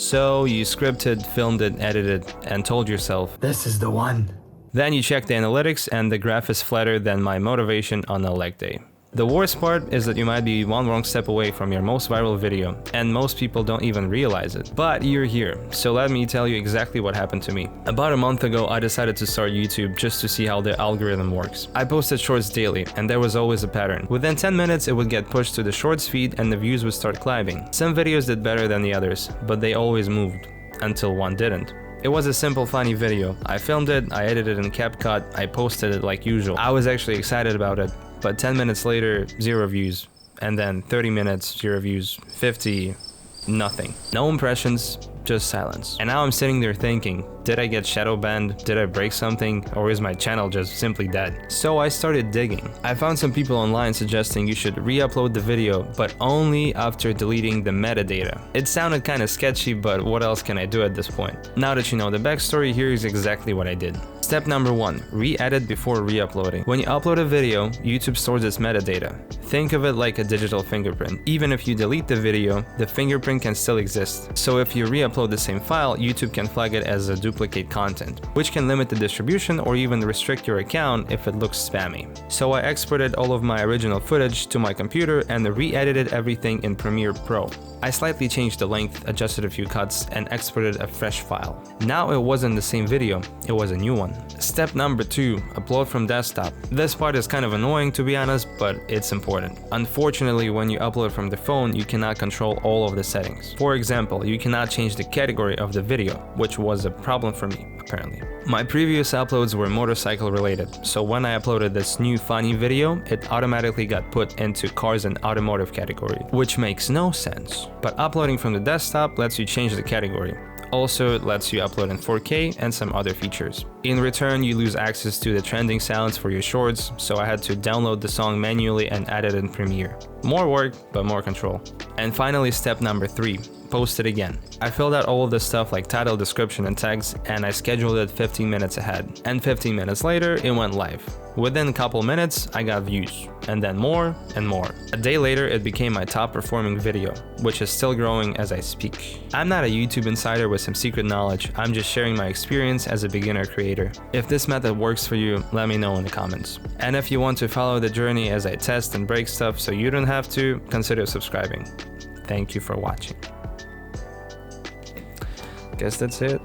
So you scripted, filmed it, edited, and told yourself, this is the one. Then you check the analytics and the graph is flatter than my motivation on a leg day. The worst part is that you might be one wrong step away from your most viral video, and most people don't even realize it. But you're here, so let me tell you exactly what happened to me. About a month ago, I decided to start YouTube just to see how the algorithm works. I posted shorts daily, and there was always a pattern. Within 10 minutes, it would get pushed to the shorts feed and the views would start climbing. Some videos did better than the others, but they always moved, until one didn't. It was a simple, funny video. I filmed it, I edited in CapCut, I posted it like usual. I was actually excited about it. But 10 minutes later, 0 views. And then 30 minutes, 0 views. 50, nothing. No impressions, just silence. And now I'm sitting there thinking, did I get shadow banned? Did I break something? Or is my channel just simply dead? So I started digging. I found some people online suggesting you should re-upload the video, but only after deleting the metadata. It sounded kind of sketchy, but what else can I do at this point? Now that you know the backstory, here is exactly what I did. Step number 1, re-edit before re-uploading. When you upload a video, YouTube stores its metadata. Think of it like a digital fingerprint. Even if you delete the video, the fingerprint can still exist. So if you re-upload the same file, YouTube can flag it as a duplicate content, which can limit the distribution or even restrict your account if it looks spammy. So I exported all of my original footage to my computer and re-edited everything in Premiere Pro. I slightly changed the length, adjusted a few cuts, and exported a fresh file. Now it wasn't the same video, it was a new one. Step number 2, upload from desktop. This part is kind of annoying to be honest, but it's important. Unfortunately, when you upload from the phone, you cannot control all of the settings. For example, you cannot change the category of the video, which was a problem for me, apparently. My previous uploads were motorcycle related, so when I uploaded this new funny video, it automatically got put into cars and automotive category, which makes no sense. But uploading from the desktop lets you change the category. Also, it lets you upload in 4K and some other features. In return, you lose access to the trending sounds for your shorts, so I had to download the song manually and add it in Premiere. More work, but more control. And finally, step number 3, post it again. I filled out all of the stuff like title, description, and tags, and I scheduled it 15 minutes ahead. And 15 minutes later, it went live. Within a couple minutes, I got views, and then more and more. A day later, it became my top performing video, which is still growing as I speak. I'm not a YouTube insider with some secret knowledge, I'm just sharing my experience as a beginner creator. If this method works for you, let me know in the comments. And if you want to follow the journey as I test and break stuff so you don't have to, consider subscribing. Thank you for watching. Guess that's it.